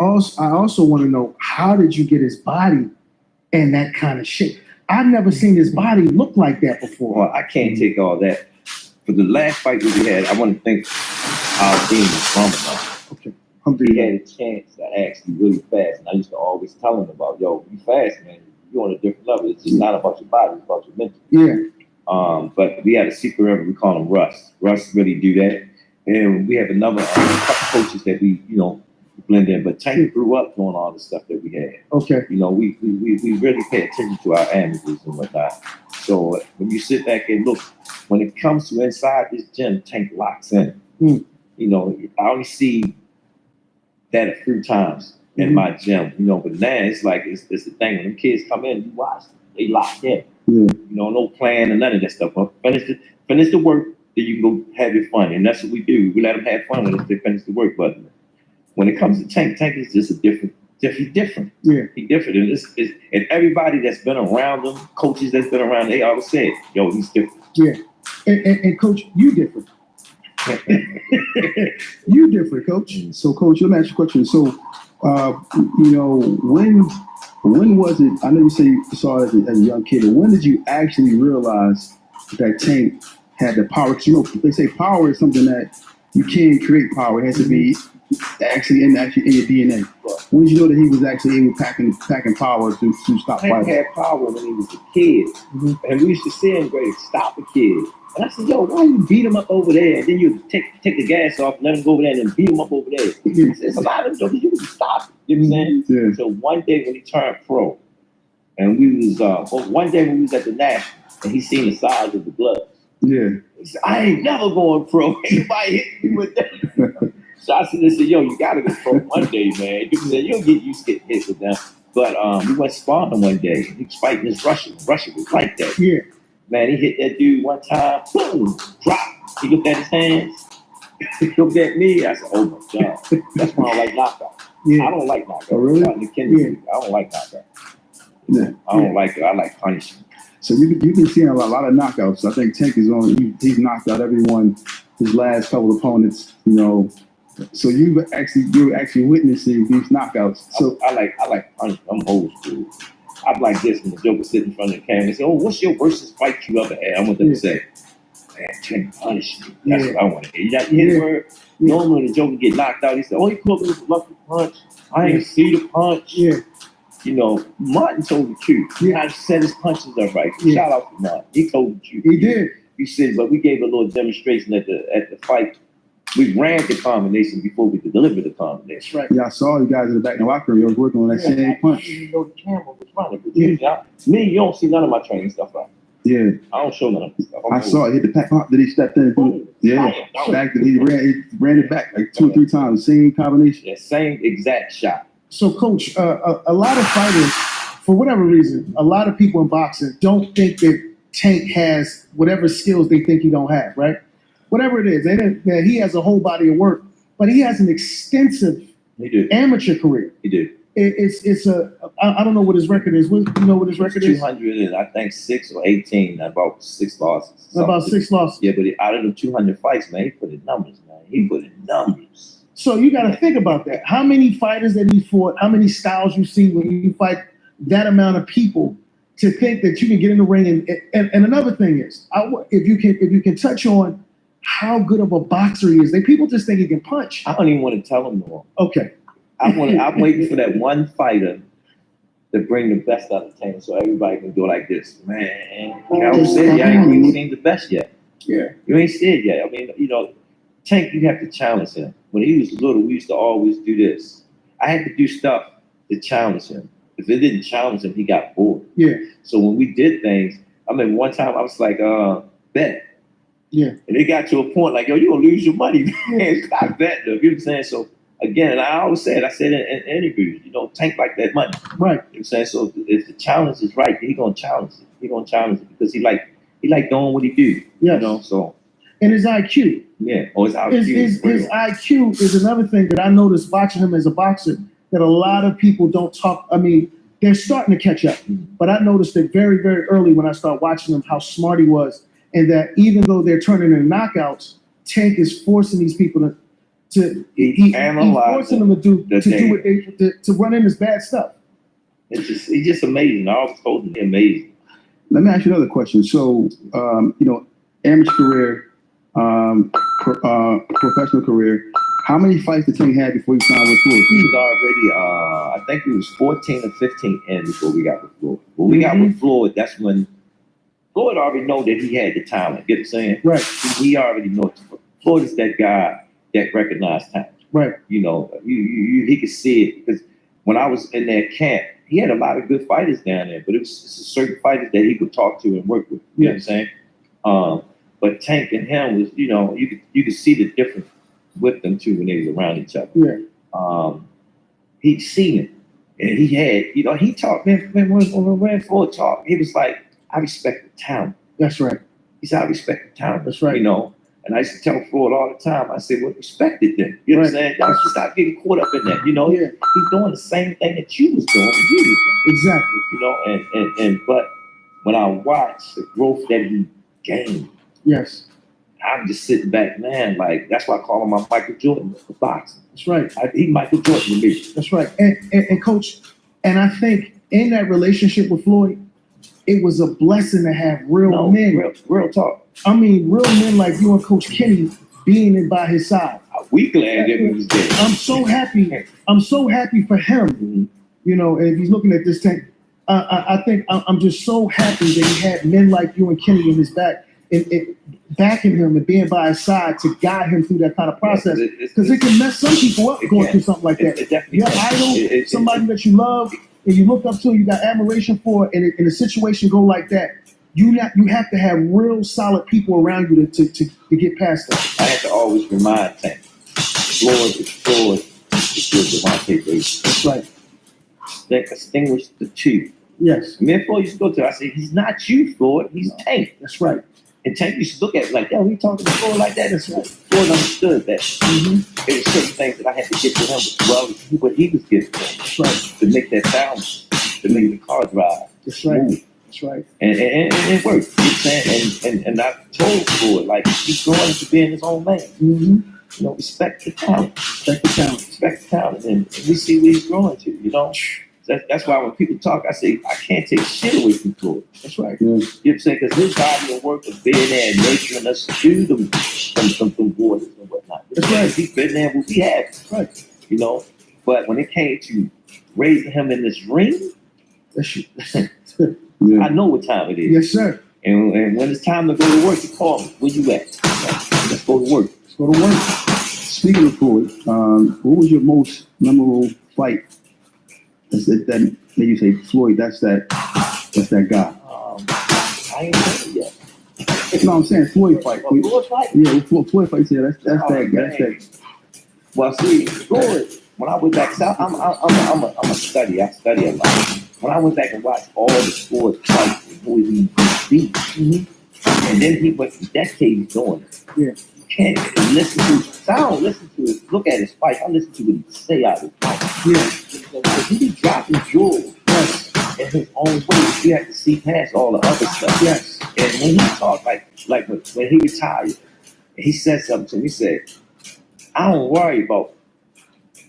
I also want to know, how did you get his body in that kind of shape? I've never seen his body look like that before. Well, I can't take all that. For the last fight that we had, I want to thank our team with Ramadan. Okay. He had a chance to actually really fast. And I used to always tell him about, yo, you fast, man. You're on a different level. It's just not about your body, it's about your mental. Yeah. But we had a secret member, we call him Russ. Russ really do that. And we have another couple coaches that we, blend in. But Tank grew up doing all the stuff that we had. Okay. We really pay attention to our amateurs and whatnot. So when you sit back and look, when it comes to inside this gym, Tank locks in. I only see that a few times in my gym, but now it's like, it's the thing. When them kids come in, you watch, they lock in. Yeah. No plan or none of that stuff. But finish the work, then you can go have your fun. And that's what we do. We let them have fun when they finish the work. But when it comes to Tank is just he's different. Yeah. He's different. And everybody that's been around him, coaches that's been around, they always say, yo, he's different. Yeah. And Coach, you different. You different, Coach. So, Coach, let me ask you a question. So, when was it? I know you say you saw it as a young kid, but when did you actually realize that Tank had the power? Because they say power is something that you can't create power. It has to be actually in your DNA. When did you know that he was actually able to packing power to stop Tank fighting? had power when he was a kid, and we used to see him go stop a kid. And I said, yo, why you beat him up over there? And then you take the gas off, let him go over there, and then beat him up over there. It's a lot of jokes. You can stop it. You know what I'm saying? Yeah. So one day when he turned pro, and we was one day when we was at the National, and he seen the size of the gloves. Yeah. He said, I ain't never going pro. Anybody hit me with that? So I said, yo, you gotta go pro one day, man. You'll get used to getting hit with them. But we went sparring one day. He was fighting this Russian. Russian was like that. Yeah. Man, he hit that dude one time, boom, drop. He looked at his hands, he looked at me. I said, oh my God. That's why I don't like knockout. Yeah. I don't like knockout. Oh, really? I don't like knockout. Yeah. I don't like it. I like punishment. So you've been seeing a lot of knockouts. I think Tank is he's knocked out everyone, his last couple of opponents, So you're actually witnessing these knockouts. So I like punishment. I'm old school. I'm like this when the Joker sits in front of the camera and say, oh, what's your worst fight you ever had? I want them to say, man, Tank punished me. That's what I want to hear. You hear the word? Normally when the Joker get knocked out, he said, oh, he called me a lucky punch. I ain't see the punch. Yeah. Martin told the truth. Yeah. I set his punches up right. Yeah. Shout out to Martin. He told the truth. He did. He said, but we gave a little demonstration at the fight. We ran the combination before we could deliver the combination. That's right. Yeah, I saw you guys in the back in the locker room. You was working on that same punch. You know the camera was running. Me, you don't see none of my training stuff right. Yeah. I don't show none of my stuff. I saw it hit the pack. Did he step in? Yeah. Back. He ran it back like 2 or 3 times. Same combination. Yeah, same exact shot. So, Coach, a lot of fighters, for whatever reason, a lot of people in boxing don't think that Tank has whatever skills they think he don't have, right? Whatever it is, that he has a whole body of work, but he has an extensive amateur career. He did. I don't know what his record is. You know what his record is? 200 and I think 6 or 18, about 6 losses. About 6 losses. Yeah, but out of the 200 fights, man, he put in numbers, man. He put in numbers. So you got to think about that. How many fighters that he fought? How many styles you see when you fight that amount of people? To think that you can get in the ring, and another thing is, if you can touch on how good of a boxer he is. People just think he can punch. I don't even want to tell them more. Okay. I'm waiting for that one fighter to bring the best out of Tank so everybody can go like this. Man, Carol said, you ain't seen the best yet. Yeah. You ain't seen it yet. I mean, Tank, you have to challenge him. When he was little, we used to always do this. I had to do stuff to challenge him. If it didn't challenge him, he got bored. Yeah. So when we did things, one time I was like, bet. Yeah. And it got to a point like, yo, you're going to lose your money, man. Stop betting. You know what I'm saying? So, again, and I always said, in interviews, Tank like that money. Right. You know what I'm saying? So if the challenge is right, he going to challenge it. He going to challenge it because he like doing what he do. Yes. So. And his IQ. Yeah. Oh, his IQ. His IQ is another thing that I noticed watching him as a boxer that a lot of people don't talk. I mean, they're starting to catch up. But I noticed it very, very early when I started watching him how smart he was. And that even though they're turning into knockouts, Tank is forcing these people He analyzed forcing them to do what to run in this bad stuff. It's just amazing. I always told him amazing. Let me ask you another question. So, amateur career, professional career. How many fights did Tank have before he signed with Floyd? He was already, I think he was 14 or 15 in before we got with Floyd. When we got with Floyd, that's when Floyd already know that he had the talent. Get what I'm saying? Right. He already know. Floyd is that guy that recognized talent. Right. He could see it because when I was in that camp, he had a lot of good fighters down there, but it's certain fighters that he would talk to and work with. You know what I'm saying? But Tank and him was, you could see the difference with them too when they was around each other. Yeah. He'd seen it, and he had, he talked. Man, when Floyd talked, he was like, "I respect the talent." That's right. He said, "I respect the talent." That's right. And I used to tell Floyd all the time. I said, "Well, respect it then." You know what I'm saying? Y'all should stop getting caught up in that. He's doing the same thing that you was doing when you was young. Exactly. But when I watched the growth that he gained, yes, I'm just sitting back, man. Like that's why I call him my Michael Jordan for boxing. That's right. He Michael Jordan to me. That's right. And Coach, and I think in that relationship with Floyd, it was a blessing to have real men. Real talk. I mean, real men like you and Coach Kenny being by his side. We glad that he was there. I'm so happy. I'm so happy for him. Mm-hmm. And if he's looking at this Tank, I think I'm just so happy that he had men like you and Kenny in his back and backing him and being by his side to guide him through that kind of process. Because it can mess some people up going through something like that. Your idol, somebody that you love and you look up to, you got admiration for, and in a situation go like that, you have to have real solid people around you to get past that. I have to always remind Tank, Floyd is your Devontae Davis. That's right. That extinguish the two. Yes. Me and Floyd used to go to. I say, he's not you, Floyd. He's Tank. That's right. And Tank used to look at it like, yo, he talking to Floyd like that. That's right. Floyd understood that. Mm-hmm. There were certain things that I had to get to him as well as what he was getting. That's right. To make that balance, to make the car drive. That's right. Smooth. That's right. And it worked. You know what I'm saying? And I told Floyd, like, he's going to being his own man. Mm-hmm. Respect the talent. Respect the talent. Respect the talent. And we see where he's growing to, That's why when people talk, I say, I can't take shit away from Floyd. That's right. Yeah. You know what I'm saying? Because his body of work of being there and nurturing us to them waters and whatnot. That's right. He's been there what we have. That's right. But when it came to raising him in this ring, yeah. I know what time it is. Yes, sir. And when it's time to go to work, you call me. Where you at? Let's go to work. Let's go to work. Speaking of Floyd, what was your most memorable fight? That made you say, Floyd, that's that guy. I ain't saying it yet. No, I'm saying Floyd fight. Floyd fight? Yeah, Floyd fight. Yeah, that's that guy. That's that. Well, see, Floyd. When I went back, I'm a study. I study a lot. When I went back and watched all the Floyd fights and who he beat, and then he went for decades doing it. Yeah. You can't listen to. I don't listen to it. Look at his fight. I listen to what he say out of his fight. Yeah. Because he be dropping jewels in his own way. You have to see past all the other stuff. Yes. And when he talked, like when he retired, he said something to me. He said, "I don't worry about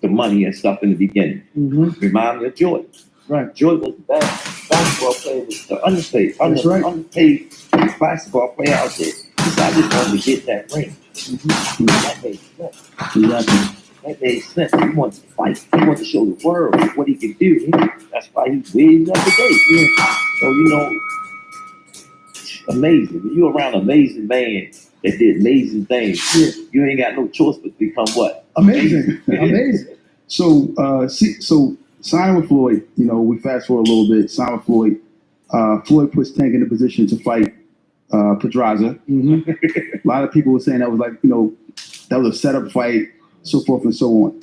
the money and stuff in the beginning." Mm-hmm. Remind me of Jordan. Right. Jordan was the best basketball player, was the underpaid basketball player out there. He said, "I just wanted to get that ring." Mm-hmm. That made sense. Exactly. That made sense. He wanted to fight. He wanted to show the world what he could do. That's why he's where he's at today. Yeah. So, amazing. When you're around an amazing man that did amazing things, you ain't got no choice but to become what? Amazing. Amazing. So signing with Floyd, we fast forward a little bit, sign with Floyd. Floyd puts Tank in a position to fight Pedraza. Mm-hmm. A lot of people were saying that was like, that was a setup fight, so forth and so on.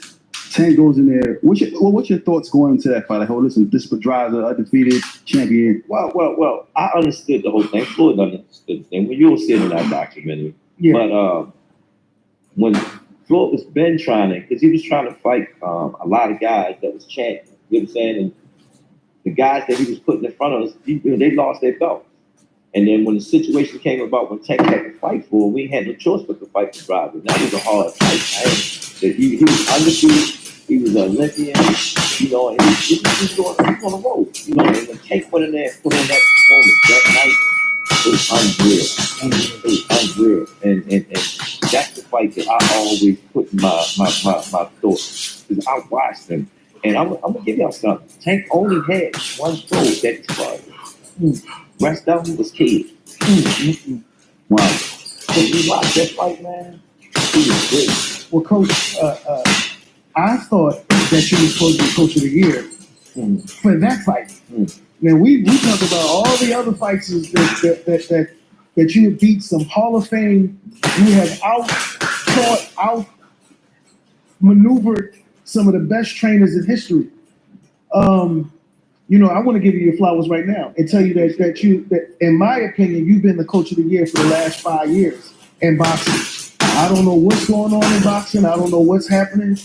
Tank goes in there. What's your thoughts going into that fight? Like, oh, listen, this Pedraza, undefeated champion. Well, I understood the whole thing. Floyd understood the thing. When you were seeing that documentary. Yeah. But when Floyd was trying to, because he was trying to fight a lot of guys that was champions. You know what I'm saying? And the guys that he was putting in front of us, they lost their belt. And then when the situation came about when Tank had to fight for, we had no choice but to fight for Robert. That was a hard fight, man. He was undefeated. He was an Olympian, you know, and he was on the road, you know. And when Tank went in there and put in that performance that night, it was unreal. It was unreal. And that's the fight that I always put in my thoughts. Because I watched him. And I'm gonna give y'all something. Tank only had one throw that he started. Rest of them was kids. Wow. When you watch that fight, man, he was great. Well, Coach, I thought that you were supposed to be Coach of the Year for that fight. Now we talk about all the other fights that you have beat some Hall of Fame. You have out maneuvered some of the best trainers in history. You know, I want to give you your flowers right now and tell you that in my opinion, you've been the Coach of the Year for the last 5 years in boxing. I don't know what's going on in boxing. I don't know what's happening.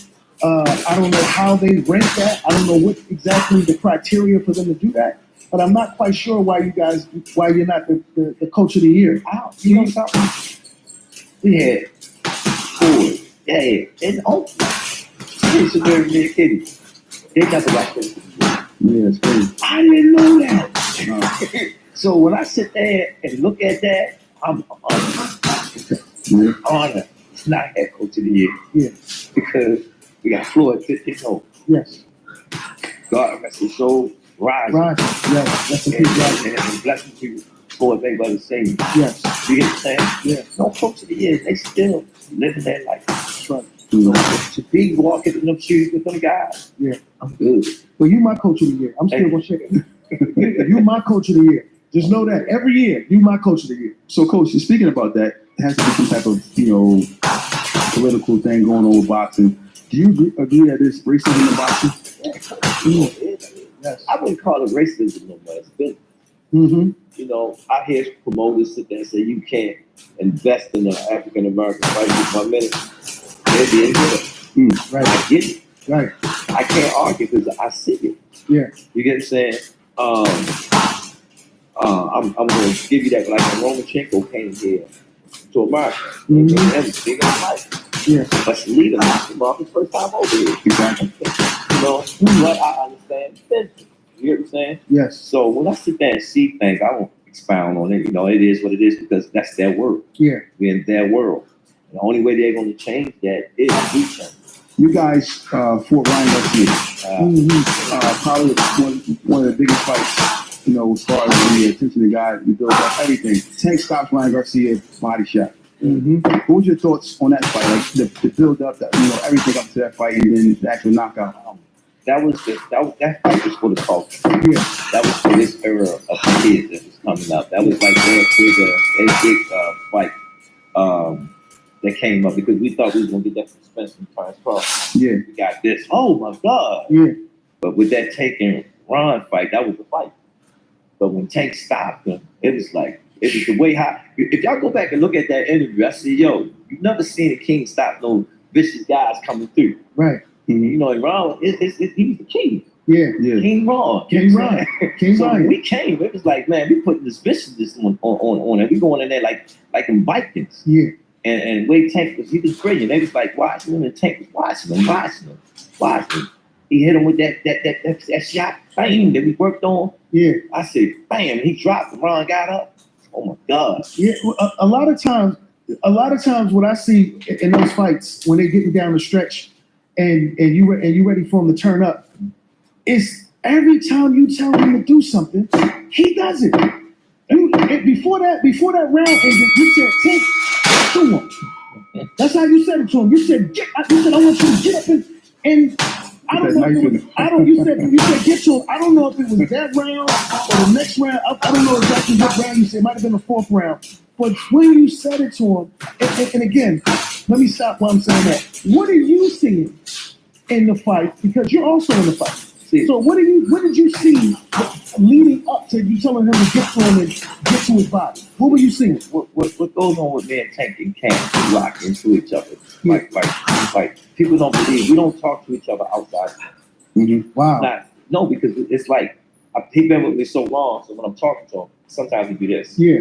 I don't know how they rank that. I don't know what exactly the criteria for them to do that. But I'm not quite sure why you're not the Coach of the Year. You know something? We had Ford, Dad, and Uncle. It's a very big kitty. They got the right thing. Yeah, it's crazy. I didn't know that. So when I sit there and look at that, I'm honored. It's not head coach of the year. Yeah. Because we got Floyd 50-0. Yes. God rest his soul. Rise. Right. Yes. That's a big right. And blessings to Floyd Mayweather Senior. Yes. You get what I'm saying? Yeah. No coach of the year. They still living their life. That's right. So to be walking in them shoes with them guys, Yeah. I'm good. Well, you my Coach of the Year. I'm still gonna check it. You my Coach of the Year. Just know that every year you my Coach of the Year. So, Coach, speaking about that, it has to be some type of, political thing going on with boxing. Do you agree that there's racism in boxing? Yes. I wouldn't call it racism no more. It's been, Mm-hmm. you know, I hear promoters sit there and say you can't invest in an African American fight for 1 minute. They'll be in there. Right. I get it. Right. I can't argue because I see it. Yeah. You get what I'm saying? I'm going to give you that. Like when Lomachenko came here to America, Mhm. that was big in life. Yeah. But Lita was the first time over here. Exactly. You know, but I understand business. You get what I'm saying? Yes. So when I sit there and see things, I won't expound on it. You know, it is what it is because that's their world. Yeah. We're in their world. The only way they're going to change that is we change. You guys fought Ryan Garcia. Probably one of the biggest fights, as far as the attention to guys, you build up everything. Tank stops Ryan Garcia, body shot. Mm-hmm. What was your thoughts on that fight? Like the build up, that everything up to that fight, and then the actual knockout. That fight was for the culture. Yeah. That was for this era of kids that was coming up. That was like their big fight that came up because we thought we was gonna get that from Spencer and Terrence Crawford. Yeah. We got this. Oh my God. Yeah. But with that Tank and Ron fight, that was the fight. But when Tank stopped him, it was the way how. If y'all go back and look at that interview, I see, you've never seen a king stop no vicious guys coming through. Right. You know, and Ron, he was the king. Yeah. Yeah. King Ron. King Ron. King So Ron. when we came, it was like, man, we putting this viciousness on it. We going in there like in Vikings. Yeah. And Wade Tank he was brilliant. They was like watching him, and Tank was watching him. He hit him with that shot, bang, that we worked on. Yeah. I said, bam, he dropped, and Ron got up. Oh my God. Yeah. A lot of times, what I see in those fights when they're getting down the stretch, and you ready for him to turn up, is every time you tell him to do something, he does it. Before that round ended, you said, "Take to him." That's how you said it to him. You said, I want you to get up and I don't know. You said get to him. I don't know if it was that round or the next round. I don't know exactly what round you said. It might have been the fourth round. But when you said it to him, and again, let me stop while I'm saying that. What are you seeing in the fight? Because you're also in the fight. So what did you see leading up to you telling him to get to him and get to his body? What were you seeing? What goes on with me and Tank and Cam? We rock into each other. Like people don't believe we don't talk to each other outside. Mm-hmm. Wow. No, because it's like He been with me so long, so when I'm talking to him, sometimes he do this. Yeah.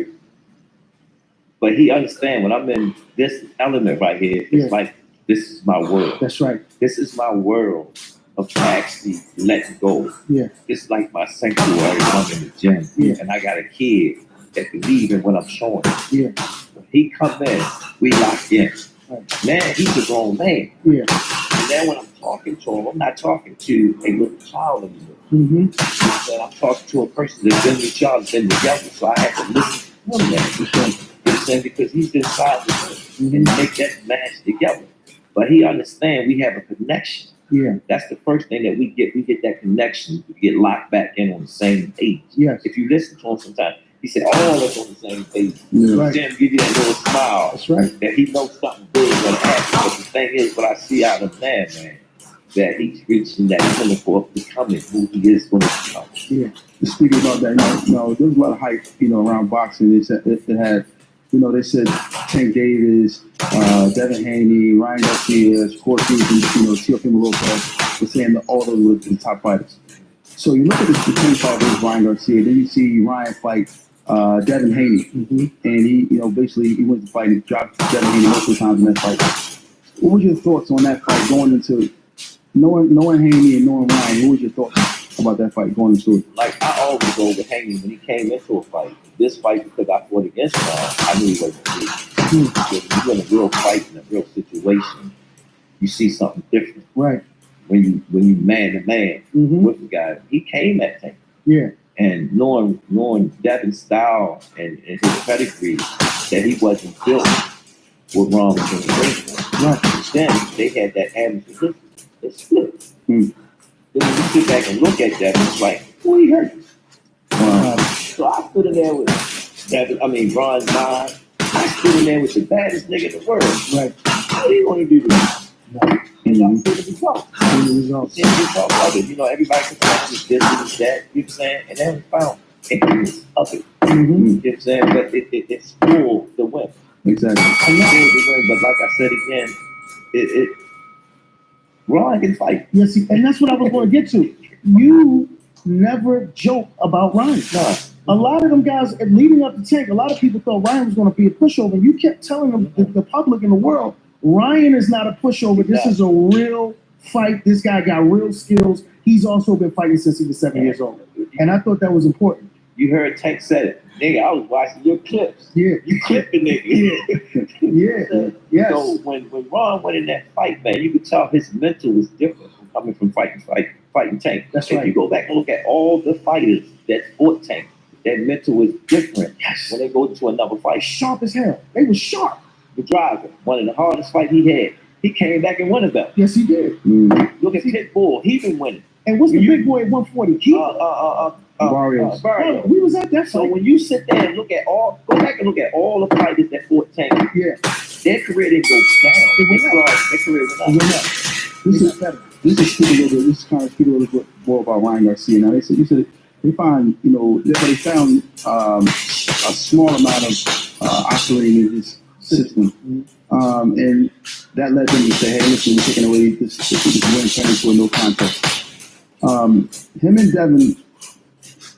But he understand when I'm in this element right here, it's Yeah. like this is my world. That's right. This is my world of actually letting go. Yeah. It's like my sanctuary when I'm in the gym. Yeah. And I got a kid that believe in what I'm showing. Yeah. When he come in, we lock in. Right. Man, he's a grown man. Yeah. And then when I'm talking to him, I'm not talking to a little child anymore. Mm-hmm. And I'm talking to a person that's been with y'all, that's been together. So I have to listen to him now. You know what I'm saying? Because he's inside with me and make that match together. But he understands we have a connection. Yeah. That's the first thing that we get. We get that connection. We get locked back in on the same page. Yes. If you listen to him sometimes, he said, all of us on the same page. Yeah. Right. Jim give you that little smile That's right. that he knows something good is going to happen. But the thing is, what I see out of man, that he's reaching that limit for becoming who he is going to become. Yeah. Speaking about that, there was a lot of hype, around boxing. It had, they said Tank Davis, Devin Haney, Ryan Garcia, Corey Fusion, Teofimo Lopez, were saying that all of them were the top fighters. So you look at the 25 versus Ryan Garcia, then you see Ryan fight Devin Haney, and he, basically he went to fight and dropped Devin Haney multiple times in that fight. What was your thoughts on that fight going into knowing Haney and knowing Ryan? What was your thoughts about that fight going into it? Like, I always go with Haney when he came into a fight. This fight, because I fought against him, I knew he wasn't good. Because you're in a real fight, in a real situation, you see something different. Right. When you man to man with the guy, he came at Tank. Yeah. And knowing Devin's style and his pedigree, that he wasn't built with Ron was in the ring. Right. Then they had that atmosphere. It's split. Mm. Then when you sit back and look at that, it's like, who he hurt? So I stood in there with Devin, Ron Vine. I stood in there with the baddest nigga in the world. Right. How do you want to do this? And I see the results. The results. See the results of it. Everybody can find this, this, that, you know what I'm saying? And then we found ignorance of it. You know what I'm saying? But it's full the win. Exactly. It's full the win. But like I said again, Ron can fight. Yes, and that's what I was going to get to. You never joke about Ryan. No. A lot of them guys, leading up to Tank, a lot of people thought Ryan was going to be a pushover. You kept telling them, the public and the world, Ryan is not a pushover. This is a real fight. This guy got real skills. He's also been fighting since he was 7 years old. And I thought that was important. You heard Tank said it. Nigga, I was watching your clips. Yeah. You clipping nigga. Yeah. Yes. So when Ron went in that fight, man, you could tell his mental was different from coming from fighting Tank. That's if right. you go back and look at all the fighters that fought Tank, that mental was different. Yes. When they go to another fight. Sharp as hell. They were sharp. The driver, one of the hardest fights he had, he came back and won a belt. Yes, he did. Look at Pitbull, he been winning. And what's the big boy at 140? Barrios. Barrios. We was at that So fight. when you sit there and go back and look at all the fighters that fought Tank, Yeah. their career didn't go down. It went up. Their career went up. It went up. This is kind of speak a little bit more about Ryan Garcia. Now they said they find they found a small amount of oscillating in his system, and that led them to say, "Hey, listen, we're taking away this win, turning into a no contest." Him and Devin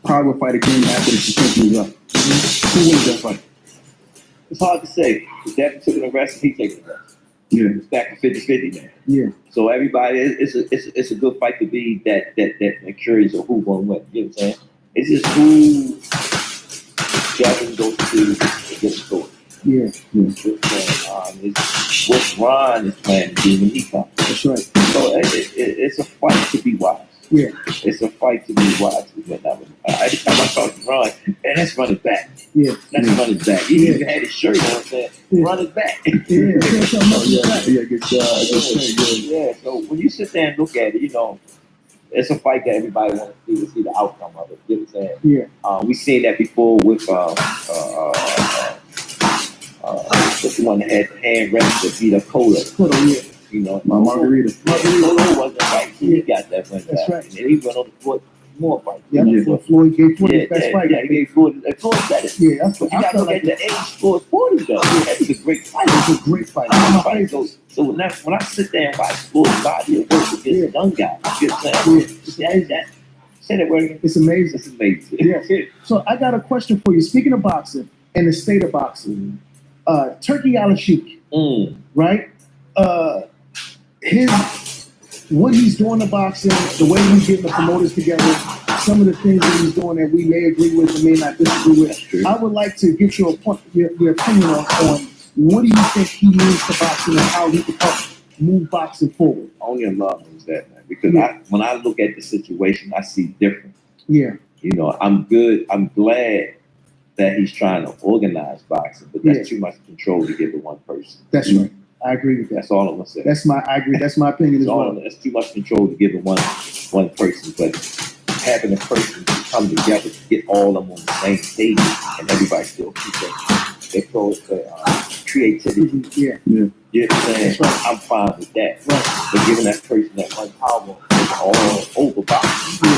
probably will fight again after the suspension is up. Who wins that fight? It's hard to say. If Devin took an arrest, he takes an arrest. Yeah, It's back to 50-50 now. Yeah. So everybody, it's a good fight to be that curious of who gonna win. You know what I'm saying? It's just who Devin goes to get scored. Yeah. It's what Ron is planning to do when he comes. That's right. So it's a fight to be watched. Yeah. It's a fight to be watched. Every time I talk to Ron, man, that's running back. Yeah. That's running back. He even had his shirt on saying, run it back. Yeah. Yeah. So when you sit there and look at it, it's a fight that everybody wants to see the outcome of it. You know what I'm saying? Yeah. We seen that before with what's the one that had the hand wraps that beat up Cola. Yeah. Margarita. Cola wasn't right. He got that one. That's right. And then he went on to put more fights. Yeah. Yeah. Floyd gave Floyd his best fight. Yeah, he gave Floyd better. Yeah, that's But what you I gotta felt look like. at the age Floyd 40 though. That was a great fight. It was a great fight. So when I sit there and watch Floyd body of work against a young guy, you know what I'm saying? Say that word again. It's amazing. It's amazing. Yeah. So I got a question for you. Speaking of boxing and the state of boxing, Turkey Al-Sheikh, right? What he's doing to boxing, the way he's getting the promoters together, some of the things that he's doing that we may agree with and may not disagree with. That's true. I would like to get your opinion on what do you think he means to boxing and how he can help move boxing forward. Only Allah knows that, man. Because Yeah. when I look at the situation, I see different. Yeah, You know, I'm good. I'm glad that he's trying to organize boxing, but that's too much control to give to one person. that's right. I agree with that. That's all I'm gonna say. I agree. That's my opinion as well. That's too much control to give to one person. But having a person come together to get all of them on the same page and everybody still keep they call it creativity. Yeah, You know what I'm saying? That's right. I'm fine with that. right. But giving that person that one power all over boxing.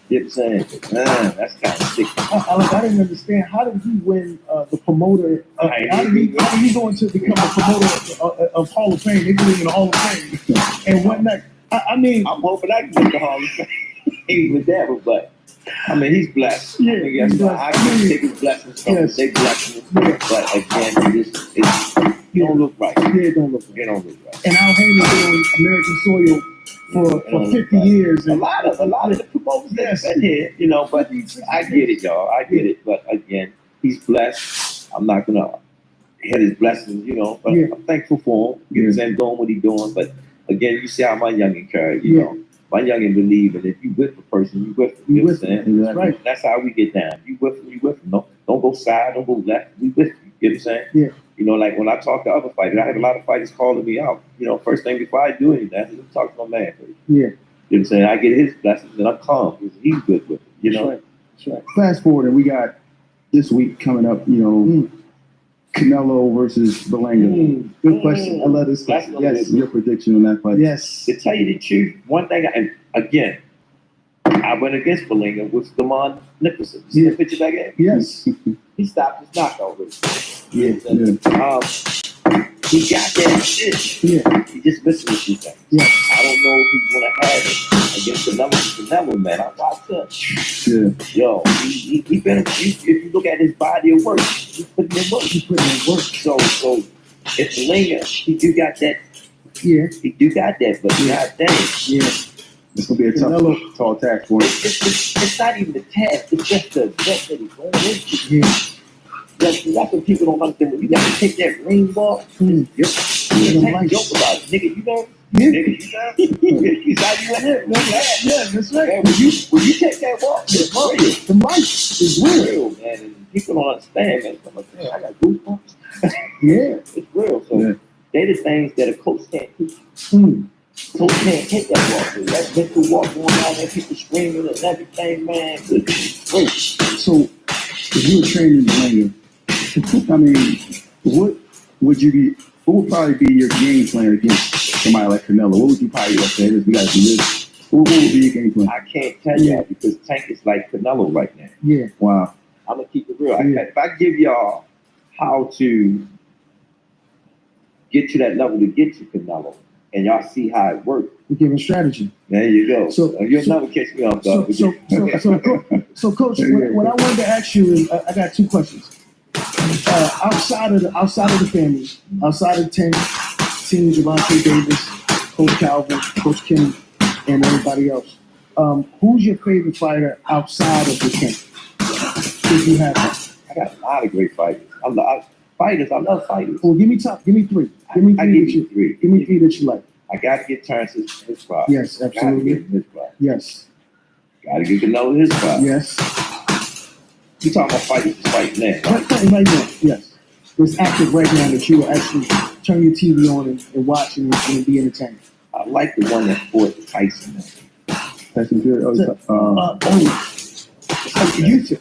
You know what I'm saying? Man, that's kind of sick. I didn't understand. How did he win the promoter? How did he go into become a promoter of Hall of Fame? They believe in the Hall of Fame and whatnot. I mean, I'm hoping I can get the Hall of Fame with that, but I mean, he's blessed. Yeah, I mean, yes, he's blessed. I can take his blessings from him. Yes. They bless him. Yeah. But again, it don't look right. yeah, it don't look right. It don't look right. And Al Heyman been on American soil for 50 years. A And lot of the promoters that have been here, you know, but I get it, y'all. I get it. But again, he's blessed. I'm not gonna hit his blessings, you know, but Yeah. I'm thankful for him. You know what I'm saying? Doing what he's doing. But again, you see how my youngin' carry, you Yeah. know. My youngin' believe that if you with a person, you with them. You You know with what I'm them. saying? That's right. That's how we get down. You with them, you with them. Don't go side, don't go left. We with you. You know what I'm saying? Yeah. You know, like when I talk to other fighters, I have a lot of fighters calling me out. You know, first thing before I do anything, I have to talk to my man first. yeah, You know what I'm saying? I get his blessings and I'm calm because he's good with it. You know? That's right. That's right. Fast forward, and we got this week coming up. You know, Canelo versus Belanga. Good question. I love this That's question. gonna Yes, be- your prediction on that fight. Yes. To tell you the truth, one thing, and again, I went against Belinga with Damon Nicholson. See Yeah. the picture back there? Yes. He stopped his knockout with Yeah, he got that shit. Yeah. He just missing a few things. Yeah. I don't know if he's gonna have it against Canelo, man. I watched him. yeah. Yo, he been. If you look at his body of work, he's putting in work. He put in work. So if Belinga, he do got that. Yeah. He do got that, but god dang, Yeah. It's gonna be a tough, Canelo. tall task for him. it's not even the task. It's just the event that he's going into. Yeah. That's what people don't understand. When you got to take that ring ball, Mm. you Yeah. can't joke about it, nigga. You know, Yeah. nigga, you know, he's how you at. Yeah, that's right. Man, when you take that walk, it's real. The mic is It's real. real, man. And people don't understand, man. I'm like, man, I got goosebumps. Yeah. It's real. So Yeah. they the things that a coach can't teach. Mm. Coach can't take that walk. Dude. That mental walk going on there, people screaming and everything, man. It's great. So, if you were training Belanga, I mean, what would you be? What would probably be your game plan against somebody like Canelo? What would you probably say? We got to do this. What would be your game plan? I can't tell you that because Tank is like Canelo right now. Yeah. Wow. I'm gonna keep it real. Yeah. If I give y'all how to get to that level to get to Canelo, and y'all see how it works, We're giving strategy. there you go. So- You'll so- never catch me off So, guard. so, Coach, what I wanted to ask you is, I got two questions. Outside of the family, outside of Tank, Team Javante Davis, Coach Calvin, Coach Kenny, and everybody else, who's your favorite fighter outside of the camp? If you have one. I got a lot of great fighters. I love fighters. Well, give me three. Give me I three give that you you. three. Give me three that you like. I gotta get Terrence his spot. Yes, Gotta absolutely. give him his spot. Yes, Gotta get Canelo his spot. yes. You talking about fighters that's fighting now? Right now, yes. It's active right now that you will actually turn your TV on and watch and be entertained. I like the one that fought Tyson. Tyson Fury. Yusuf.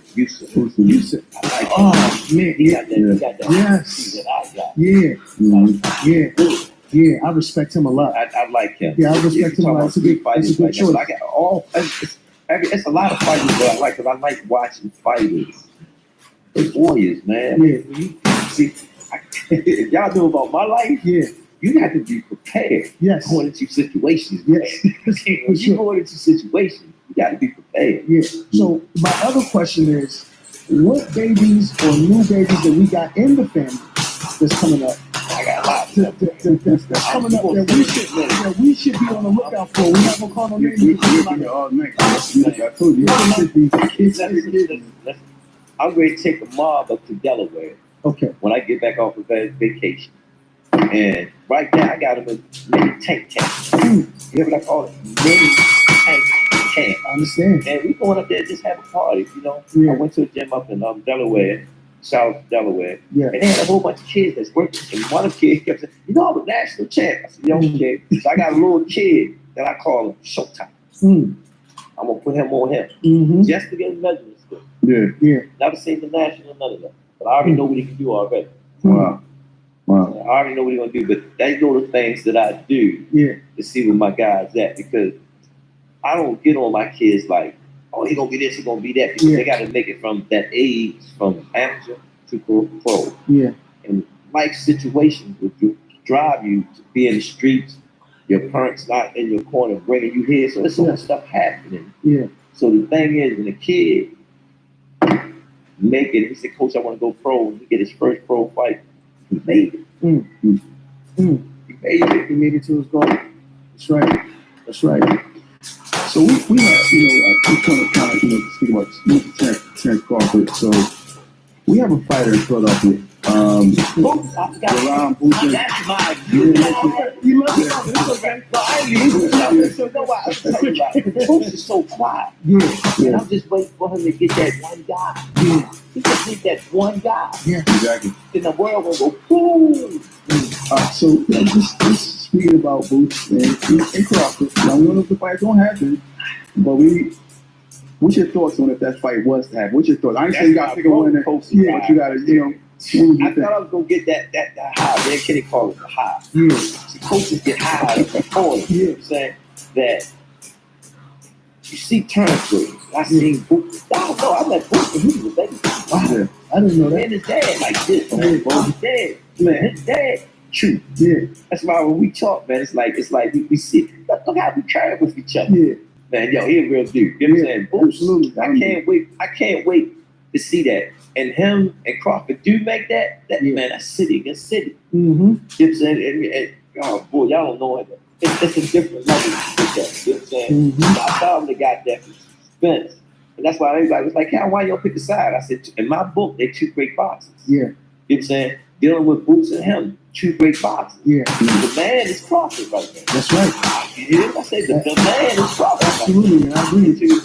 Yusuf. I like Oh man, He yeah, got that. He got that. Yes. That I got. yeah, yeah. I respect him a lot. I like him. Yeah, I respect him a lot. It's a good choice. I got all. It's a lot of fighters that I like because I like watching fighters. They're warriors, man. Yeah. When you see, if y'all know about my life, Yeah, you have to be prepared yes, going into situations. yes. When you go into situations, you got to be prepared. Yeah. So my other question is, what babies or new babies that we got in the family that's coming up? I got a lot. That's coming up that we should be on the lookout for. We're not gonna call no names. all night. I told you, I'm ready to take a mob up to Delaware Okay. when I get back off of vacation. And right now, I got them in mini tank camp. You hear what I call it? Mini tank camp. I understand. And we going up there to just have a party, you know. Yeah. I went to a gym up in Delaware, South Delaware, Yeah. and they had a whole bunch of kids that's working. And one of the kids kept saying, you know, I'm a national champ. I said, yeah, okay. So I got a little kid that I call him Showtime. Mm. I'm going to put him on him Mm-hmm. just to get his measurements good. Yeah. Yeah. Never seen the national, none of that. But I already know what he can do already. Wow. I already know what he's going to do. But that's one of the things that I do Yeah. to see where my guys at, because I don't get on my kids like, oh, he gonna be this, he gonna be that, because Yeah. they gotta make it from that age, from amateur to pro. Yeah. And life situations would drive you to be in the streets, your parents not in your corner bringing you here, so there's so much stuff happening. Yeah. So the thing is, when a kid make it, he said, Coach, I want to go pro, and he get his first pro fight, he made it. Mm. Mm. He made it. He made it to his goal. That's right. That's right. So we have, we want to kind of, speak about Terrence Crawford. So we have a fighter in Philadelphia. Boots, I forgot. Ron Boots. That's my You love it. So no, I'll tell you why. Boots is so quiet. Yeah. And I'm just waiting for him to get that one guy. Yeah. He just need that one guy. Yeah. Exactly. Then the world will go boom. So just speaking about Boots and Crawford. Now we don't know if the fight's gonna happen, but what's your thoughts on if that fight was to happen? What's your thoughts? I ain't saying you gotta pick a winner. Yeah, but you gotta, I thought I was gonna get that high. Man, Kenny call it the high. Yeah. See, coaches get high up the corner. You know what I'm saying? That you see Terrence Williams. I seen Boots. I don't know. I met Boots when he was a baby. Wow. Yeah. I didn't know that. Man, his dad like this. Man, bro, his dad. Man, his dad. True. Yeah. That's why when we talk, man, it's like we see. Look how we care with each other. Yeah. Man, yo, he a real dude. You know what I'm saying? Boots. Absolutely. I can't wait to see that. And him and Crawford do make that Yeah. man, that's city against city. Mm-hmm. You know what I'm saying? And, oh boy, y'all don't know it. It's a different level with that. You know what I'm saying? Mm-hmm. I thought they got that from suspense. And that's why everybody was like, why y'all pick a side? I said, in my book, they're two great boxers. Yeah. You know what I'm saying? Dealing with Boots and him, two great boxers. Yeah. The man is Crawford right there. That's right. You hear me? I said, the man is Crawford. Absolutely, man. I agree with you.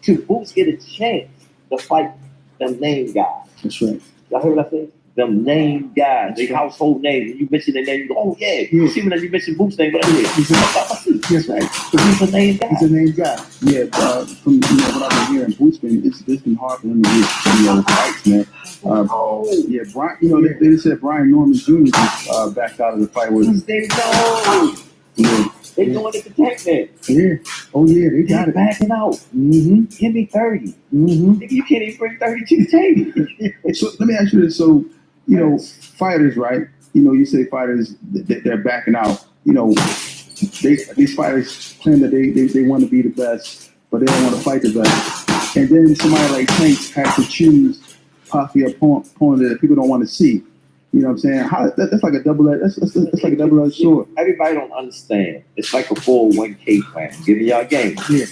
To Boots get a chance to fight the name guys. That's right. Y'all heard what I said? Them name guys, they household names. When you mention their name, you go, oh yeah. You see when you mention Boots' name, what I did? That's right. Because he's a name guy. He's a name guy. Yeah, from what I've been hearing, Boots it's been hard for him to get fights, man. Yeah, Brian. They said Brian Norman Jr. just backed out of the fight with. They know. Yeah. They doing it to protect them. Yeah. Oh yeah, they got They're it. backing out. Mm-hmm. Give me 30. Mm-hmm. Nigga, you can't even bring 30 to the table. So let me ask you this: so fighters, right? You say fighters they're backing out. These fighters claim that they want to be the best, but they don't want to fight the best. And then somebody like Tank has to choose possibly a opponent that people don't want to see. You know what I'm saying? That's like a that's like a double-edged sword. Everybody don't understand. It's like a 401k plan. Giving y'all game. Yeah.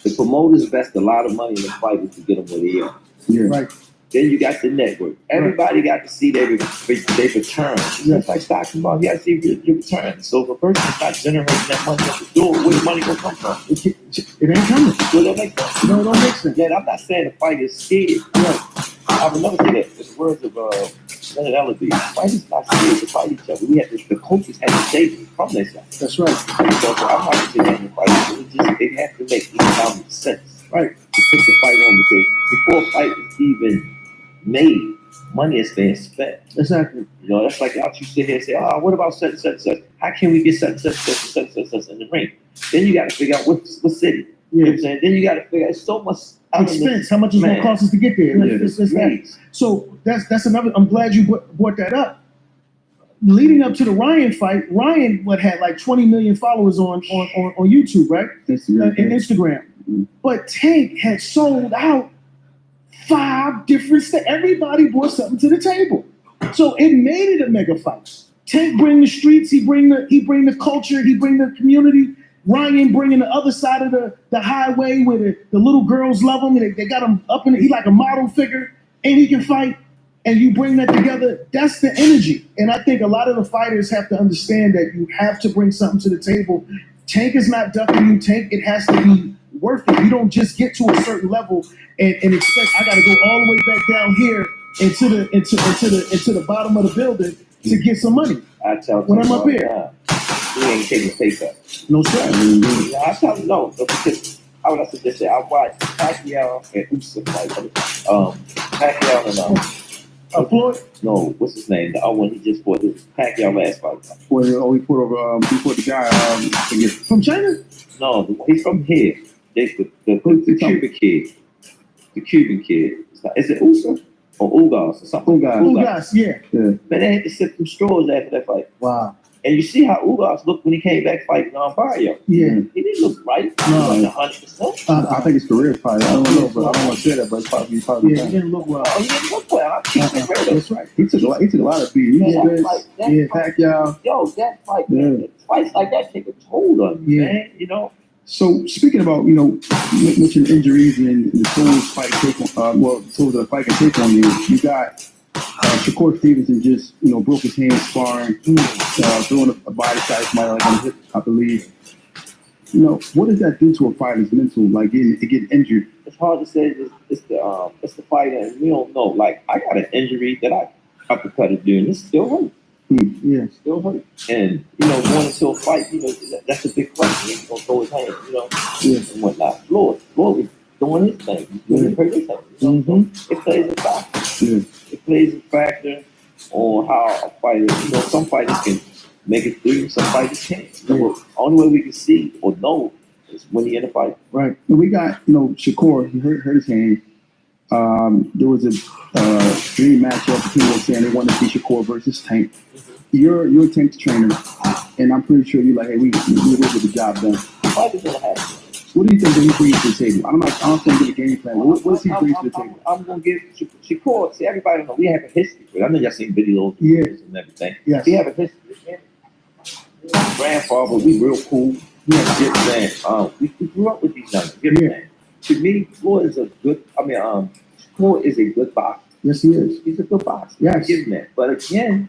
The promoters invest a lot of money in the fighters to get them where they are. Yeah. Right. Then you got the network. Everybody got to see their return. Just like stocks and bonds, you got to see your return. So if a person's not generating that money at the door, where the money gonna come from? It ain't coming. Will that make sense? No, it don't make sense. Man, I'm not saying the fight is scared. I would never say that. It's the words of Leonard Ellerby. Fighters not scared to fight each other. The coaches had to save them from themselves. That's right. So I'm not saying the fight. It has to make economic sense. Right. To put the fight on, because before a fight is even made, money is being spent. Exactly. That's like out you sit here and say, what about such and such and such? How can we get such and such and such and such and such in the ring? Then you got to figure out what city. You know what I'm saying? Then you got to figure out so much expense. How much it's going to cost us to get there? Yeah, It's that. So that's another. I'm glad you brought that up. Leading up to the Ryan fight, Ryan had like 20 million followers on YouTube, right? Instagram. And Instagram. But Tank had sold out 5 different states. Everybody brought something to the table. So it made it a mega fight. Tank bring the streets, he bring the culture, he bring the community. Ryan bringing the other side of the highway where the little girls love him. And they got him up in he like a model figure, and he can fight. And you bring that together, that's the energy. And I think a lot of the fighters have to understand that you have to bring something to the table. Tank is not ducking you. Tank, it has to be worth it. You don't just get to a certain level and expect I got to go all the way back down here into the bottom of the building to get some money. I tell When I'm people up all the here. time, we ain't taking pay cut. No sir. I tell them no, because I would have to just say I watched Pacquiao and Usyk fight. Pacquiao and Floyd, no, what's his name? The other one he just fought. This Pacquiao last fight. He put over before the guy forget from China? No, he's from here. The Cuban kid. The Cuban kid. Is it Usyk or Ugas or something? Ugas, yeah. Man, they had to sip some straws after that fight. Wow. And you see how Ugas looked when he came back fighting on Barrio. Yeah. He didn't look right. No. He wasn't 100%. I think it's career probably. I don't know, but I don't want to say that, but it's probably Yeah, he didn't look well. Oh, he didn't look well. I keep it real. That's right. He took a lot of beat. Man, He that fight, Pacquiao. yo, that fight, Yeah. man, fights like that take a toll on you, Yeah. man. You know, So speaking about, mentioning injuries and the tools fight take on, the tools that a fight can take on you, you got Shakur Stevenson just, broke his hand sparring, throwing a body shot, somebody like on the hip, I believe. What does that do to a fighter's mental, like getting injured? it's hard to say. It's the fighter, and we don't know. Like I got an injury that I uppercutted dude, and it still hurt. Yeah. Still hurt. And going into a fight, that's a big question. He's gonna throw his hand, and whatnot. Floyd was doing his thing. He was doing his thing. It plays a factor. Yeah. It plays a factor on how a fighter. Some fighters can make it through. Some fighters can't. The only way we can see or know is when he in a fight. Right. And we got, Shakur, he hurt his hand. There was a dream matchup. People were saying they wanted to see Shakur versus Tank. You're Tank's trainer, and I'm pretty sure you're like, hey, we will get the job done. Fight is gonna happen. What do you think that he brings to the table? I don't think the game plan. What does he bring to the table? I'm gonna give Shakur. See, everybody know we have a history. I know y'all seen videos and everything. Yes. We have a history. My grandfather, we real cool. Yeah. Get saying, we grew up with these youngsters. Get Yeah. saying. To me, Floyd is a good. Shakur is a good boxer. Yes, he is. He's a good boxer. Yes. I give him that. But again,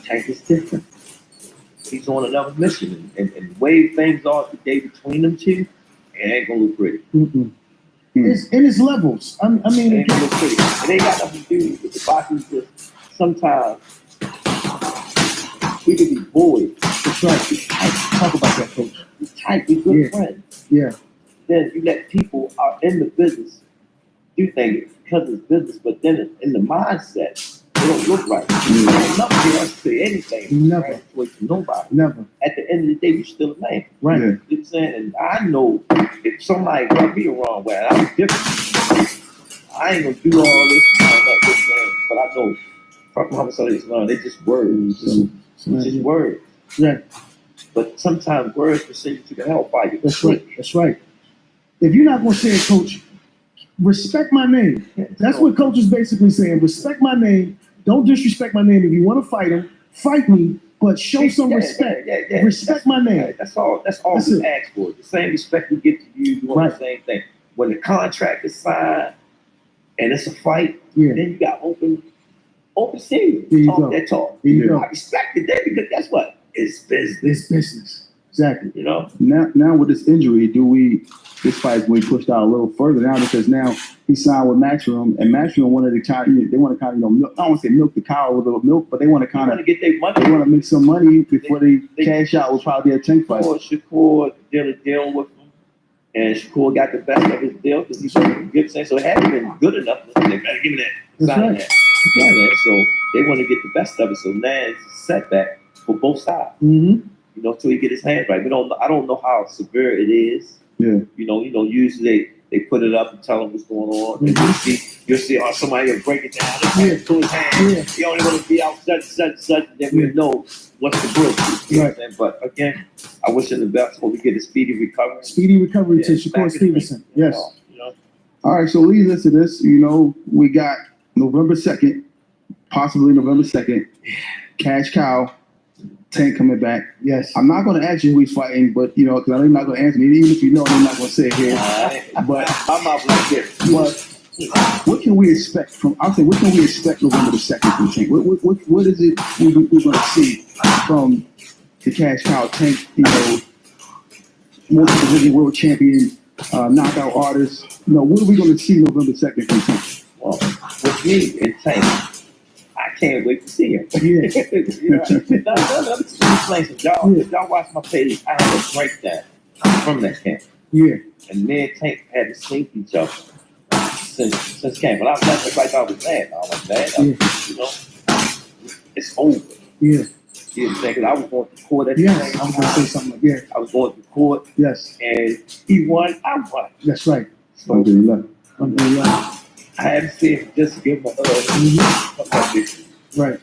Tank is different. He's on another mission, and the way things are today between them two, it ain't gonna look pretty. It's in his levels. I It mean, ain't gonna look pretty. It ain't got nothing to do with the boxing. Just sometimes we can be boys. that's right. Talk about that, coach. We tight. We good Yeah. friends. Yeah. Then you let people out in the business do things because it's business, but then in the mindset, it don't look right. Ain't nothing for us to say anything. Never. Right? To nobody. Never. At the end of the day, you still a man. Right. Yeah. You know what I'm saying? And I know if somebody rub me the wrong way, I'm different. I ain't gonna do all this and that, this, man. But I know Prophet Muhammad Sallallahu Alaihi Wasallam, they just words. Just words. Yeah. But sometimes words can send you to the hellfire. That's right. That's right. If you're not gonna say it, coach, respect my name. That's what coach is basically saying. Respect my name. Don't disrespect my name. If you want to fight him, fight me, but show some respect. Yeah. Respect my name. That's all That's we it. ask for. The same respect we give to you, you want Right. the same thing. When the contract is signed and it's a fight, Yeah. then you got open season. There you Talk go. that talk. There you go. I respect it there because that's what? It's business. It's business. Exactly. You know? Now with this injury, this fight's going to be pushed out a little further now because now he signed with Matchroom, and Matchroom wanted to they want to kind of milk, I don't want to say milk the cow with a little milk, but they want to You kind want of to get their money. they want to make some money before they cash out with probably a Tank fight. Shakur did a deal with him, and Shakur got the best of his deal because he's a good saying. So it hadn't been good enough. They better give me that. That's Sign right. that. Sign that. So they want to get the best of it. So now it's a setback for both sides. Mm-hmm. Till he get his hand right. I don't know how severe it is. Yeah. Usually they put it up and tell him what's going on. And you'll see somebody will break it down. Yeah. To his hand. Yeah. He only want to be out such. Then we know what's the break? You know what I'm saying? But again, I wish him the best. Hope we get a speedy recovery. Speedy recovery to Yeah, Shakur back in the Stevenson. ring, Yes. You know, All right, so lead us to this. You know, we got November 2nd, possibly November 2nd. Cash Cow, Tank coming back. Yes. I'm not going to ask you who he's fighting, but you know, because I know you're not going to answer me. Even if you know, I'm not going to say it here. But my mouth like this. But what can we expect from? I'll say, what can we expect November the 2nd from Tank? What is it we're going to see from the Cash Cow Tank? You know, multi-division world champion, knockout artist. You know, what are we going to see November 2nd from Tank? Well, with me and Tank, I can't wait to see him. Yeah. You know, let me explain some. Y'all, if y'all watch my page, I have a breakdown from that camp. Yeah. And me and Tank hadn't seen each other since camp. But I was like I was mad. I was mad. You know, it's over. Yeah. You know what I'm saying? 'Cause I was going to court at the Yes. same I was going to say something like that. I was going to court, Yes. and he won. I won. That's right. So Alhamdulillah. Alhamdulillah. I had to see him just to give him a hug. Mm-hmm. Right.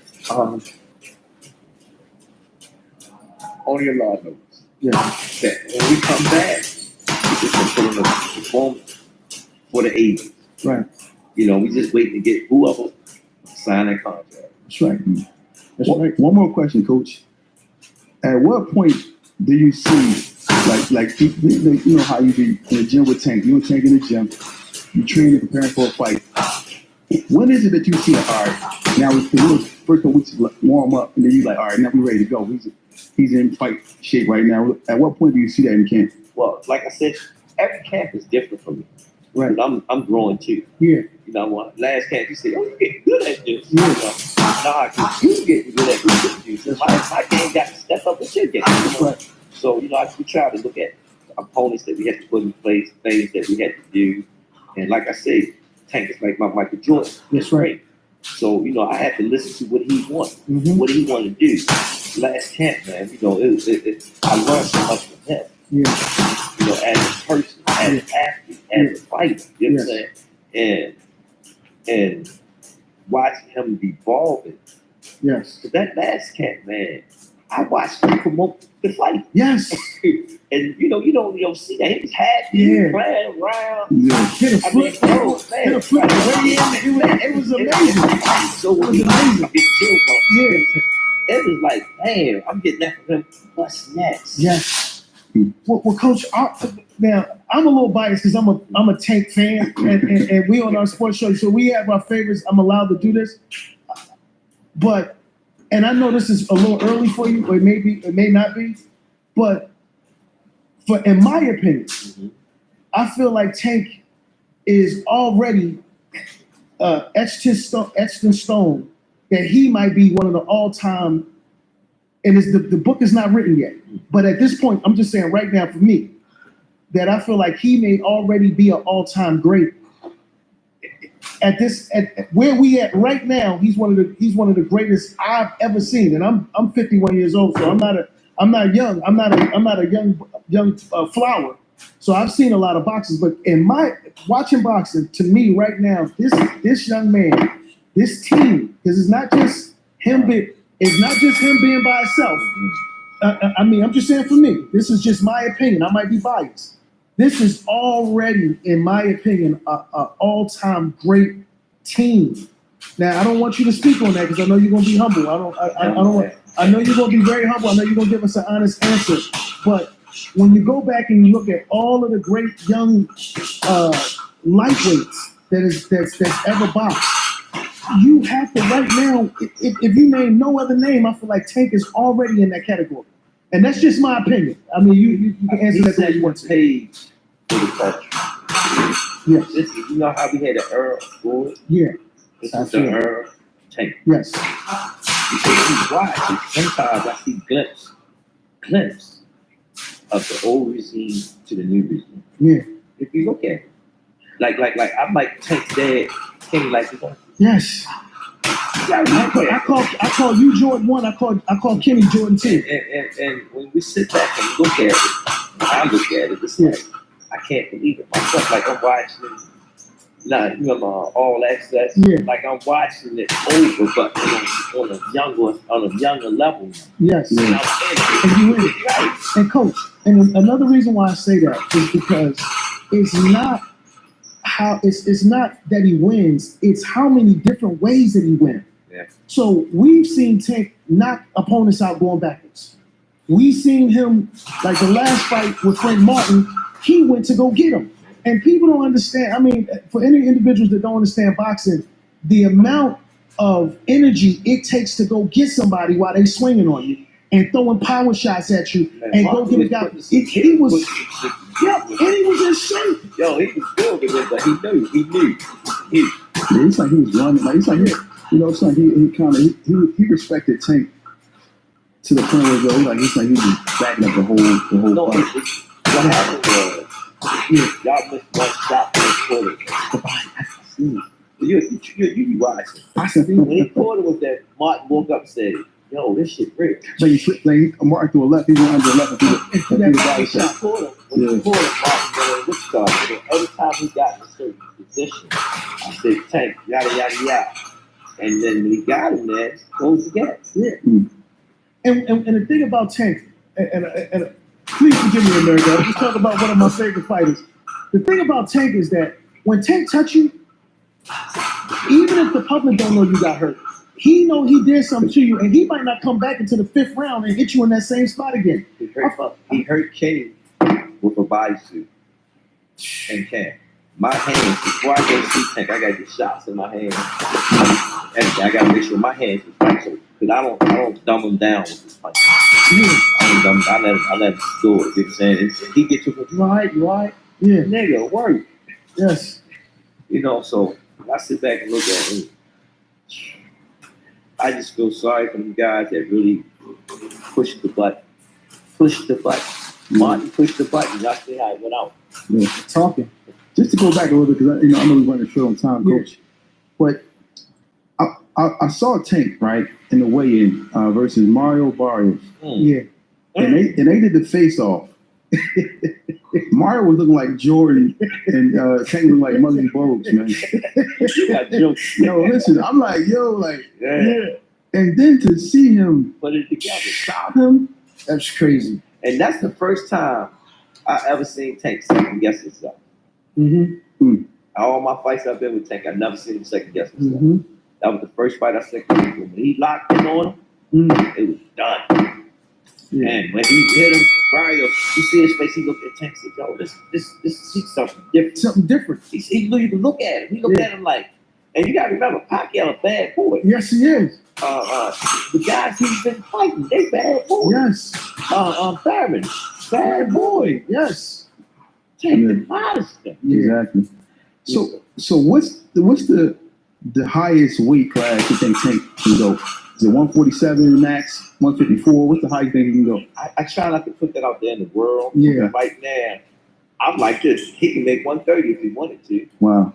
Only Allah knows. Yeah. That when we come back, we just gonna put in a performance for the 80s. Right. You know, we just waiting to get whoever sign that contract. That's right. That's right. One more question, Coach. At what point do you see, like you know how you be in the gym with Tank? You and Tank in the gym, you training, preparing for a fight. When is it that you see, all right, now it's first couple weeks warm up, and then you like, all right, now we ready to go. He's in fight shape right now. At what point do you see that in camp? Well, like I said, every camp is different for me. Right. 'Cause I'm growing too. Yeah. You know, last camp you said, "Oh, you getting good at this." Yeah. You know, nah, 'cause you getting good at this. So my game got to step up with your game. You know? Right. So we try to look at opponents that we had to put in place, things that we had to do, and like I said, Tank is like my Michael Jordan. That's right. So I had to listen to what he wanted, Mm-hmm. what he wanted to do. Last camp, man, I learned so much from him. Yeah. As a person, as an athlete, as a fighter. You know what I'm saying? And watching him evolving. Yes. But that last camp, man, I watched him promote the fight. Yes. And you don't see that. He was happy, Yeah. playing around. Yeah. Hit a flip. Hit a flip. It was amazing. So when It was amazing. get chill bump, Yeah. it was like, damn, I'm getting that from him. What's next? Yes. Well, Coach, now I'm a little biased because I'm a Tank fan, and we on our sports show, so we have our favorites. I'm allowed to do this, but and I know this is a little early for you, or it may not be, but in my opinion, I feel like Tank is already etched in stone that he might be one of the all-time. And the book is not written yet. But at this point, I'm just saying right now for me, that I feel like he may already be an all-time great. At where we at right now, he's one of the greatest I've ever seen. And I'm 51 years old, so I'm not young. I'm not a young flower. So I've seen a lot of boxers, but in my watching boxing, to me right now, this young man, this team, because it's not just him being by himself. I mean, I'm just saying for me, this is just my opinion. I might be biased. This is already, in my opinion, a all-time great team. Now, I don't want you to speak on that because I know you're going to be humble. I know you're going to be very humble. I know you're going to give us an honest answer. But when you go back and you look at all of the great young lightweights that's ever boxed, you have to right now, if you name no other name, I feel like Tank is already in that category. And that's just my opinion. I mean, you can answer that the way you want to. Paid for the culture. Yes. You know how we had the Earl Floyd? Yeah. This is the Earl Tank. Yes. Because you watch, sometimes I see glimpse of the old regime to the new regime. Yeah. If you look at it, like I'm like Tank's dad, Kenny like his own. Yes. I call you Jordan 1. I call Kenny Jordan 2. And when we sit back and look at it, I look at it, it's like I can't believe it myself. Like I'm watching Nah, you remember All Access? Yeah. Like I'm watching it over, but on a younger level. Yes. Yeah. And I'm in it. And you in it. Right. And coach, and another reason why I say that is because it's not it's not that he wins, it's how many different ways that he wins. Yeah. So we've seen Tank knock opponents out going backwards. We've seen him, like the last fight with Frank Martin, he went to go get him. And people don't understand. I mean, for any individuals that don't understand boxing, the amount of energy it takes to go get somebody while they swinging on you and throwing power shots at you and go get a guy. He was, yeah, and he was in shape. Yo, he was building it, but he knew. Yeah, it's like he was running. Like it's like it's like he kind of he respected Tank to the point where it's like he was backing up the whole No, fight. what happened was, y'all missed one shot for the quarter. You be watching. I said, When he caught it with that, Martin woke up and said, yo, this shit real. like he flipped, like Martin threw a left, he went under the left and threw When the body he shot. caught him, when he caught him, Martin went in with star. So every time he got in a certain position, I said, Tank, yada, yada, yada. And then when he got him there, close the gap. Yeah. And the thing about Tank, and please forgive me, America, I'm just talking about one of my favorite fighters. The thing about Tank is that when Tank touch you, even if the public don't know you got hurt, he know he did something to you, and he might not come back into the 5th round and hit you in that same spot again. He hurt Kenny with a bodysuit and Cam. My hands, before I go see Tank, I gotta get shots in my hands. And I gotta make sure my hands is right, so because I don't dumb him down with this punch. Yeah. I let him do it. You know what I'm saying? If he gets to you all right? Yeah. Nigga, work. Yes. You know, so I sit back and look at him. I just feel sorry for them guys that really push the button. Martin pushed the button. Y'all see how it went out. Yeah. Talking. Just to go back a little bit, because I know we running short on time, Coach. But I saw Tank right in the weigh-in versus Mario Barrios, Yeah. and they did the face-off. Mario was looking like Jordan, and Tank looked like Muggsy Bogues, man. You got jokes. Yo, listen, I'm like, Yeah. and then to see him Put it together. stop him, that's crazy. And that's the first time I ever seen Tank second guess himself. Mm-hmm. All my fights I've been with Tank, I never seen him second guess himself. Mm-hmm. That was the first fight I second guessed him. When he locked in on him, it was done. Yeah. And when he hit him, Barrios, you see his face, he looked at Tank and said, yo, this is something different. Something different. He knew you could look at him. He looked at him like, and you gotta remember, Pacquiao a bad boy. Yes, he is. The guys he's been fighting, they bad boys. Yes. Thurman, bad boy. Yes. Tank the modest stuff. Yeah. Exactly. So what's the highest weight class you think Tank can go? Is it 147 max, 154? What's the highest thing he can go? I try not to put that out there in the world. Yeah. Right now, I'm like this. He can make 130 if he wanted to. You know Wow.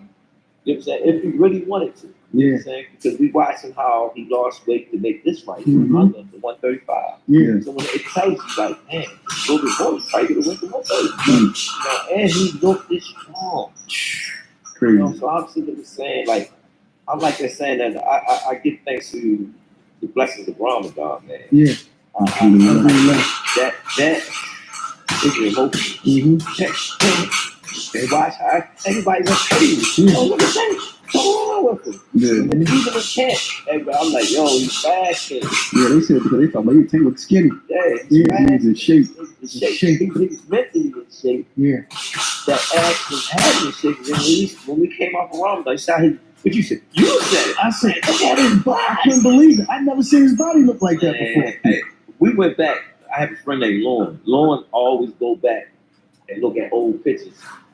what I'm saying? If he really wanted to. You know what I'm saying? Because we watching how he lost weight to make this fight from Mhm. under to 135. Yeah. So when it tells you like, man, a little bit more, he probably could have went to 130. You know, and he looked this strong. You Crazy. know, so I'm sitting there saying, like, I'm like that saying that I give thanks to the blessings of Ramadan, man. Yeah. Alhamdulillah. That is the emotion. They watch how everybody went crazy. Yeah. Oh, look at that. Come on with him. Yeah. Even the cat. I'm like, yo, he's fasting. Yeah, they said because they thought like Tank looked skinny. Yeah, He he's was in shape. He's in shape. He's mentally in shape. Yeah. That ass was having shape. When we came off of Ramadan, I saw him. But you said it. I said, Look at his body. I couldn't believe it. I'd never seen his body look like that before. Hey, we went back. I have a friend named Lauren. Lauren always go back and look at old pictures.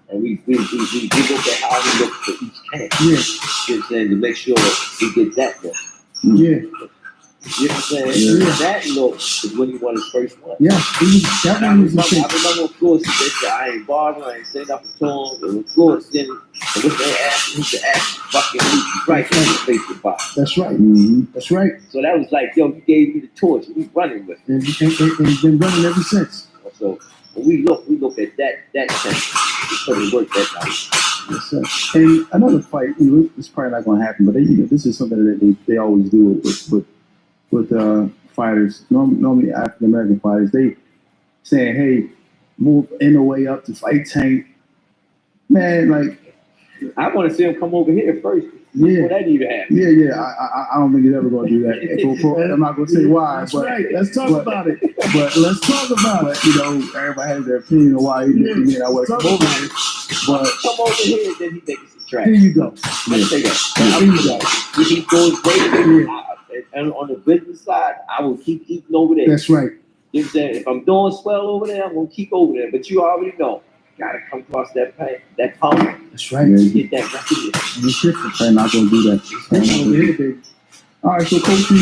And we look at how he looked for each camp. Yeah. You know what I'm saying? To make sure he gets that look. Yeah. You know what I'm saying? Yeah. That look is when he won his first one. Yeah. That I one was the remember shit. when Flores said that I ain't bothering, I ain't saying nothing to him. And when Flores said it, and what they asked him to ask fucking me, right in his face to buy. That's right. Mm-hmm. That's right. So that was like, yo, you gave me the torch, we running with it. And been running ever since. So when we look at that tank because it worked that night. Yes, sir. And another fight, it's probably not going to happen, but this is something that they always do with fighters. Normally African American fighters, they saying, "Hey, move in the way up to fight Tank." Man, like, I want to see him come over here first. Yeah. Before that even happened. yeah. I don't think he's ever going to do that. I'm not going to say why, That's but right. Let's talk about it. but let's talk about it. Everybody has their opinion of why he did. I want to come over here, but Come over here, then he think it's a track. Here you go. Let me say that. Here you go. He goes great. And on the business side, I will keep eating over there. That's right. You know what I'm saying? If I'm doing swell over there, I'm gonna keep over there. But you already know, gotta come across that pump, That's right. Yeah. get that recognition. it's different. They're not going to do that. Over here, baby. All right, so Coach, we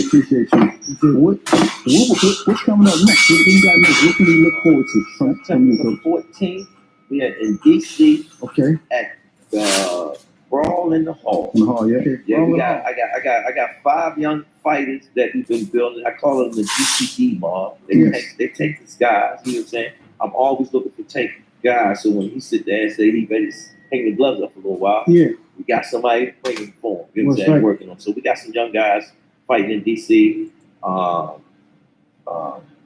appreciate you. What's coming up next? What you got next? What can we look forward to from you, September Coach? 14th, we are in DC Okay, at the Brawl in the Hall. in the hall, yeah. Yeah, I got 5 young fighters that we've been building. I call them the GTD mob. They take these guys. You know what I'm saying? I'm always looking for take guys. So when he sit there and say he ready to hang the gloves up for a little while, Yeah. we got somebody bringing for him. You know what I'm That's saying? right. Working on. So we got some young guys fighting in DC.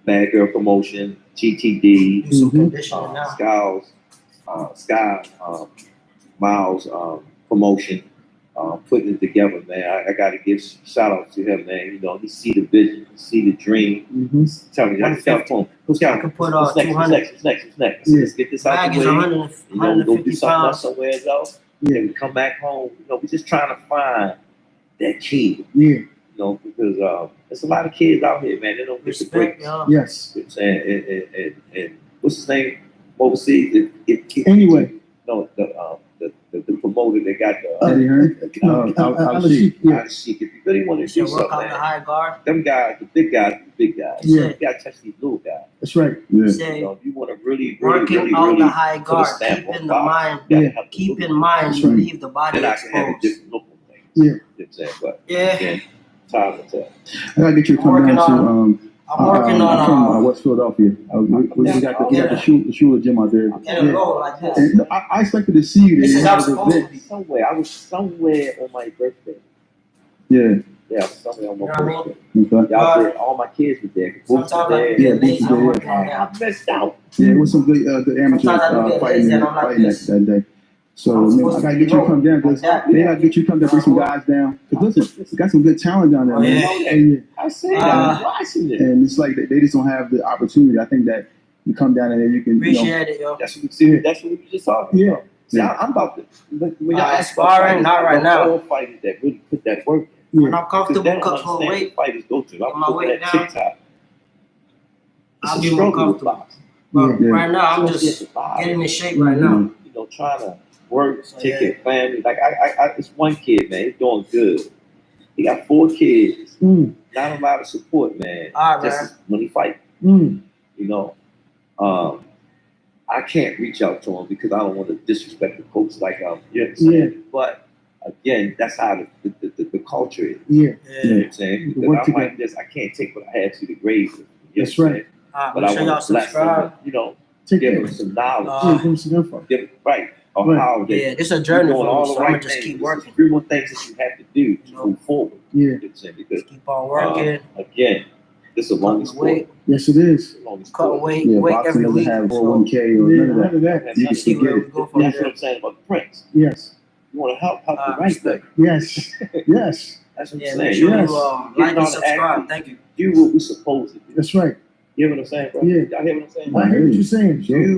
Bad Girl Promotion, GTD, Do some conditioning now. Sky, Miles Promotion, putting it together, man. I got to give shout out to him, man. You know, he see the vision, he see the dream. Mm-hmm. Tell me, that's the phone. Who's I counting? can put What's next? 200. What's next? Yeah. Let's get this out Bag the is way. 100, You know, we go do 150 something else pounds. somewhere else. Yeah. Then we come back home. You know, we just trying to find that kid. Yeah. You know, because there's a lot of kids out here, man. They don't get the Respect, breaks. y'all. Yes. You know what I'm saying? And what's his name overseas? Anyway. No, the promoter that got the Eddie Hearn? Al-Sheik, yeah. Out of Chic. If you really want to You should do work something, out the man, high guard. them guys, the big guys. Yeah. You gotta touch these little guys. That's right. Yeah. You Say, know, if you want to really working out the high put a guard. stamp Keep on in the boxing, mind. you gotta Yeah. have the Keep look. in mind, That's right. leave the body Then I can have a exposed. different look on things. Yeah. You know what I'm saying? But Yeah, again, time will tell. I gotta get you to come Working down to I'm working I'm from on West Philadelphia. We got the Shula gym out there. getting low like this. And I expected to see you there. This is You how had it's an supposed to event. be. Somewhere, I was somewhere on my birthday. Yeah. Yeah, I was somewhere on my You know what I mean? birthday. Okay. Y'all did, all my kids were there. Boots Sometimes were I there. do Yeah, get lazy. Boots I'm is working on that. I missed out. Yeah, it was some good amateurs Sometimes I do get fighting lazy and I'm like fighting this. that day. So I'm man, supposed I to gotta be get you to come down because like that. they gotta get you to come down, bring some guys down. Cause listen, we got some good talent down there, Oh, man. yeah. And, I say that. I'm watching it. and it's like they just don't have the opportunity. I think that you come down there, you can, Appreciate it, yo. That's what we see. That's what we were just talking Yeah. about. See, I'm about to. When y'all ask about Sparring, fighters, not right I now. know all fighters that really put that work in. When I'm Because comfortable, they don't cut for understand weight, what fighters go through. Get I'm my looking weight at down. TikTok. It's I'll a be more struggle with comfortable. boxing. But Yeah. right now, I'm It's just a survival. getting in shape right now. You know, trying to work, So, take yeah. care of family. Like I this one kid, man, he's doing good. He got 4 kids. Mm. Not a lot of support, man. All right, Just when he fight, Mm. you know. I can't reach out to him because I don't want to disrespect the coach like you know what I'm saying? But again, that's how the culture is. Yeah. You know what I'm saying? You can Because work I'm together. like this, I can't take what I had to the grave. You know That's what I'm right. saying? Alright, But make I sure y'all want to bless subscribe. them, you know, Take give care. them some knowledge. Yeah, give them some info. Give them right on Right. how they Yeah, this is a journey doing for all me, the so I'm gonna right just things. keep There's working. 3 more things that you have to do to You know? move forward. Yeah. You know what I'm saying? Because Keep on working, again, this is a long cutting sport. weight, Yes, it is. cutting Sport. weight, Yeah, weight boxing every doesn't week. have So 401k or Yeah, none of none of that. that. You can see forget where we it. go from That's what there. I'm saying about the Prince. Yes. You want to help the right respect. way. Yes. Yes. That's what Yeah, I'm make saying. sure Yes. you like Getting and on the subscribe. act. Thank you. Do what we're supposed to do. That's right. You hear what I'm saying, bro? Yeah. Y'all hear what I'm saying? I hear what you're saying. Do